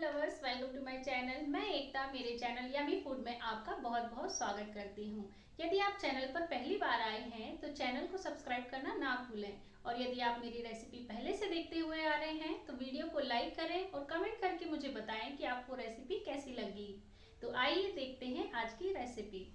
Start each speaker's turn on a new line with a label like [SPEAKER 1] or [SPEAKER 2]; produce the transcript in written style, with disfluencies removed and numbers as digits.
[SPEAKER 1] Lovers, welcome to my channel. मैं एकता मेरे channel yummy food में आपका बहुत बहुत स्वागत करती हूं। यदि आप चैनल पर पहली बार आए हैं तो चैनल को सब्सक्राइब करना ना भूलें, और यदि आप मेरी रेसिपी पहले से देखते हुए आ रहे हैं तो वीडियो को लाइक करें और कमेंट करके मुझे बताएं कि आपको रेसिपी कैसी लगी। तो आइए देखते हैं आज की रेसिपी।